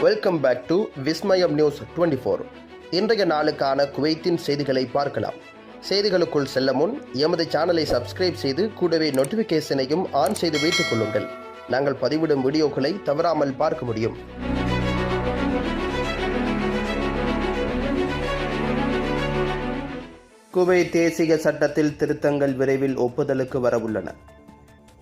Welcome back to Vismayam news 24. இன்றைய நாளுக்கான குவைத்தின் செய்திகளை பார்க்கலாம். செய்திகளுக்குள் செல்ல முன் எமது சேனலை சப்ஸ்கிரைப் செய்து கூடவே நோட்டிஃபிகேஷனையும் ஆன் செய்து வைத்துக் கொள்ளுங்கள். நாங்கள் பதிவிடும் வீடியோக்களை தவறாமல் பார்க்க முடியும். குவைத் தேசிய சட்டத்தில் திருத்தங்கள் விரைவில் ஒப்புதலுக்கு வரவுள்ளன.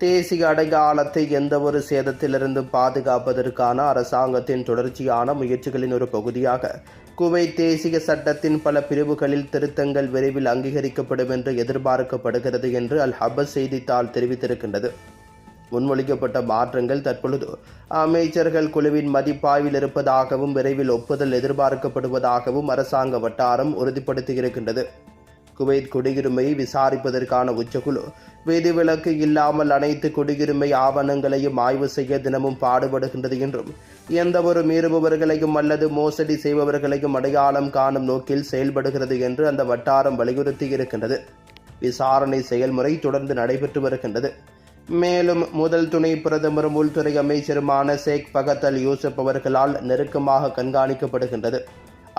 தேசிய அடையாளத்தை எந்தவொரு சேதத்திலிருந்து பாதுகாப்பதற்கான அரசாங்கத்தின் தொடர்ச்சியான முயற்சிகளின் ஒரு பகுதியாக குவைத் தேசிய சட்டத்தின் பல பிரிவுகளில் திருத்தங்கள் விரைவில் அங்கீகரிக்கப்படும் என்று எதிர்பார்க்கப்படுகிறது என்று அல் ஹபஸ் செய்தித்தாள் தெரிவித்திருக்கின்றது. முன்மொழிக்கப்பட்ட மாற்றங்கள் தற்பொழுது அமைச்சர்கள் குழுவின் மதிப்பாய்வில் இருப்பதாகவும் விரைவில் ஒப்புதல் எதிர்பார்க்கப்படுவதாகவும் அரசாங்க வட்டாரம் உறுதிப்படுத்தியிருக்கின்றது. குவைத் குடியுரிமையை விசாரிப்பதற்கான உச்சக்குழு விதிவிலக்கு இல்லாமல் அனைத்து குடியுரிமை ஆவணங்களையும் ஆய்வு செய்ய தினமும் பாடுபடுகின்றது என்றும் எந்தவொரு மீறுபவர்களையும் அல்லது மோசடி செய்பவர்களையும் அடையாளம் காணும் நோக்கில் செயல்படுகிறது என்று அந்த வட்டாரம் வலியுறுத்தியிருக்கின்றது. விசாரணை செயல்முறை தொடர்ந்து நடைபெற்று வருகின்றது. மேலும் முதல் துணை பிரதமரும் உள்துறை அமைச்சருமான ஷேக் ஃபகத் அல் யூசுப் அவர்களால் நெருக்கமாக கண்காணிக்கப்படுகின்றது.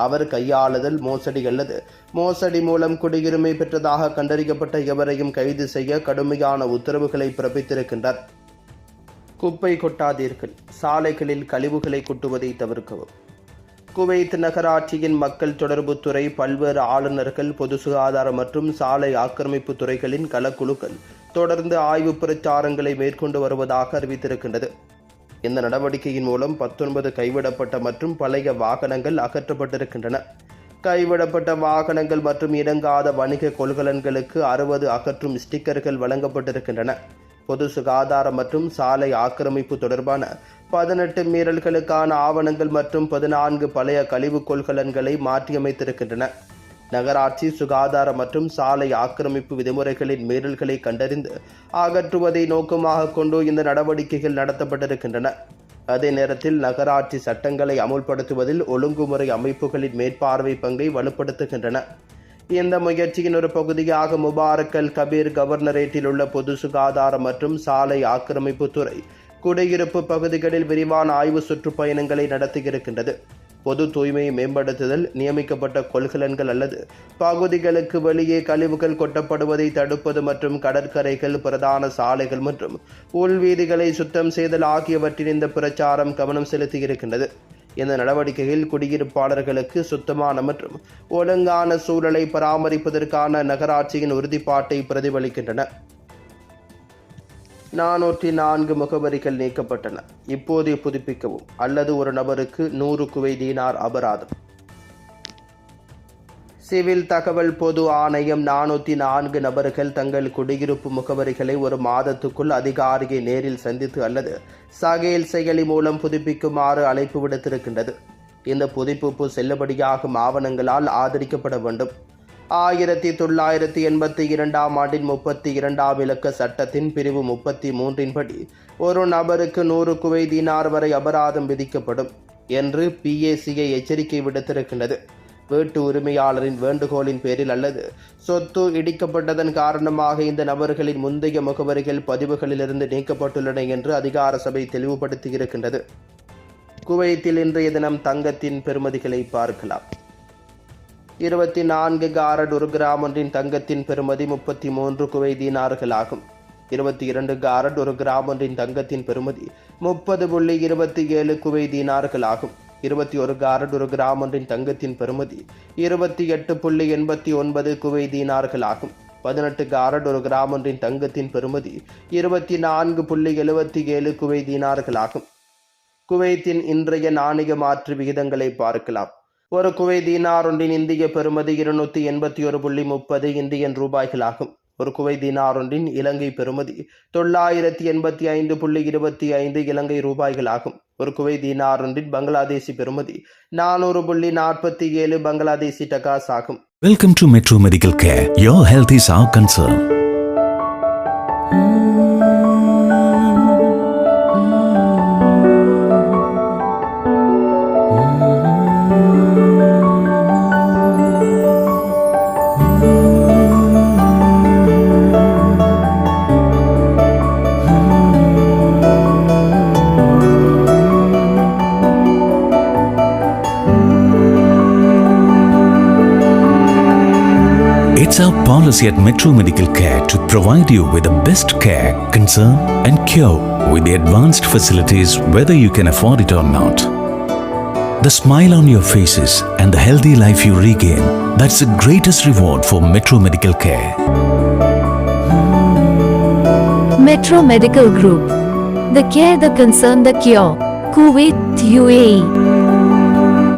அவர் கையாளுதல் மோசடி அல்லது மோசடி மூலம் குடியுரிமை பெற்றதாக கண்டறியப்பட்ட எவரையும் கைது செய்ய கடுமையான உத்தரவுகளை பிறப்பித்திருக்கின்றார். குப்பை கொட்டாதீர்கள், சாலைகளில் கழிவுகளை கொட்டுவதை தவிர்க்கவும். குவைத் நகராட்சியின் மக்கள் தொடர்புத்துறை, பல்வேறு ஆளுநர்கள், பொது சுகாதார மற்றும் சாலை ஆக்கிரமிப்பு துறைகளின் களக்குழுக்கள் தொடர்ந்து ஆய்வு பிரச்சாரங்களை மேற்கொண்டு வருவதாக அறிவித்திருக்கின்றது. இந்த நடவடிக்கையின் மூலம் 19 கைவிடப்பட்ட மற்றும் பழைய வாகனங்கள் அகற்றப்பட்டிருக்கின்றன. கைவிடப்பட்ட வாகனங்கள் மற்றும் இறங்காத வணிக கொள்கலன்களுக்கு 60 அகற்றும் ஸ்டிக்கர்கள் வழங்கப்பட்டிருக்கின்றன. பொது சுகாதார மற்றும் சாலை ஆக்கிரமிப்பு தொடர்பான 18 மீறல்களுக்கான ஆவணங்கள் மற்றும் 14 பழைய கழிவு கொள்கலன்களை மாற்றியமைத்திருக்கின்றன. நகராட்சி சுகாதார மற்றும் சாலை ஆக்கிரமிப்பு விதிமுறைகளின் மீறல்களை கண்டறிந்து அகற்றுவதை நோக்கமாக கொண்டு இந்த நடவடிக்கைகள் நடத்தப்பட்டிருக்கின்றன. அதே நேரத்தில் நகராட்சி சட்டங்களை அமுல்படுத்துவதில் ஒழுங்குமுறை அமைப்புகளின் மேற்பார்வை பங்கை வலுப்படுத்துகின்றன. இந்த முயற்சியின் ஒரு பகுதியாக முபாரக் அல் கபீர் கவர்னரேட்டில் உள்ள பொது சுகாதார மற்றும் சாலை ஆக்கிரமிப்பு துறை குடியிருப்பு பகுதிகளில் விரிவான ஆய்வு சுற்றுப்பயணங்களை நடத்தியிருக்கின்றது. பொது தூய்மையை மேம்படுத்துதல், நியமிக்கப்பட்ட கொள்கலன்கள் அல்லது பகுதிகளுக்கு வெளியே கழிவுகள் கொட்டப்படுவதை தடுப்பது மற்றும் கடற்கரைகள், பிரதான சாலைகள் மற்றும் உள்வீதிகளை சுத்தம் செய்தல் ஆகியவற்றின் இந்த பிரச்சாரம் கவனம் செலுத்தியிருக்கின்றது. இந்த நடவடிக்கையில் குடியிருப்பாளர்களுக்கு சுத்தமான மற்றும் ஒழுங்கான சூழலை பராமரிப்பதற்கான நகராட்சியின் உறுதிப்பாட்டை பிரதிபலிக்கின்றன. 404 முகவரிகள் நீக்கப்பட்டன. இப்போதே புதுப்பிக்கவும் அல்லது ஒரு நபருக்கு 100 குவைத் தீனார் அபராதம். சிவில் தகவல் பொது ஆணையம் 404 நபர்கள் தங்கள் குடியிருப்பு முகவரிகளை ஒரு மாதத்துக்குள் அதிகாரியை நேரில் சந்தித்து அல்லது சகேல் செயலி மூலம் புதுப்பிக்குமாறு அழைப்பு விடுத்திருக்கின்றது. இந்த புதுப்பிப்பு செல்லுபடியாகும் ஆவணங்களால் ஆதரிக்கப்பட வேண்டும். 1982 ஆண்டின் 32ஆம் இலக்க சட்டத்தின் பிரிவு 33 படி ஒரு நபருக்கு 100 குவைத் தீனார் வரை அபராதம் விதிக்கப்படும் என்று PACI எச்சரிக்கை விடுத்திருக்கின்றது. வீட்டு உரிமையாளரின் வேண்டுகோளின் பேரில் அல்லது சொத்து இடிக்கப்பட்டதன் காரணமாக இந்த நபர்களின் முந்தைய முகவரிகள் பதிவுகளிலிருந்து நீக்கப்பட்டுள்ளன என்று அதிகார சபை தெளிவுபடுத்தியிருக்கின்றது. குவைத்தில் இன்றைய தினம் தங்கத்தின் பெறுமதிகளை பார்க்கலாம். 24 காரட் ஒரு கிராம் ஒன்றின் தங்கத்தின் பெறுமதி 33 குவைத் தீனார்கள் ஆகும். 22 காரட் ஒரு கிராம் ஒன்றின் தங்கத்தின் பெறுமதி 30.27 குவைத் தீனார்கள் ஆகும். 21 காரட் ஒரு கிராம் ஒன்றின் தங்கத்தின் பெறுமதி 28.89 குவைத் தீனார்கள் ஆகும். 18 காரட் ஒரு கிராம் ஒன்றின் தங்கத்தின் பெறுமதி 24.77 குவைத் தீனார்கள் ஆகும். குவைத்தின் இன்றைய நாணய மாற்று விகிதங்களை பார்க்கலாம். ஒரு குவைத் தீனார் ஒன்றின் இந்திய பெறுமதி 281.30 இந்தியன் ரூபாய்களாகும். ஒரு குவைத் தீனார் ஒன்றின் இலங்கை பெறுமதி 985.25 இலங்கை ரூபாய்களாகும். ஒரு குவைத் தீனார் ஒன்றின் பங்களாதேசி பெறுமதி 400.47 பங்களாதேசி டகாஸ் ஆகும். Welcome to Metro Medical Care. Your health is our concern. It's our policy at Metro Medical Care to provide you with the best care, concern and cure with the advanced facilities whether you can afford it or not. The smile on your faces and the healthy life you regain, that's the greatest reward for Metro Medical Care. Metro Medical Group. The care, the concern, the cure. Kuwait, UAE.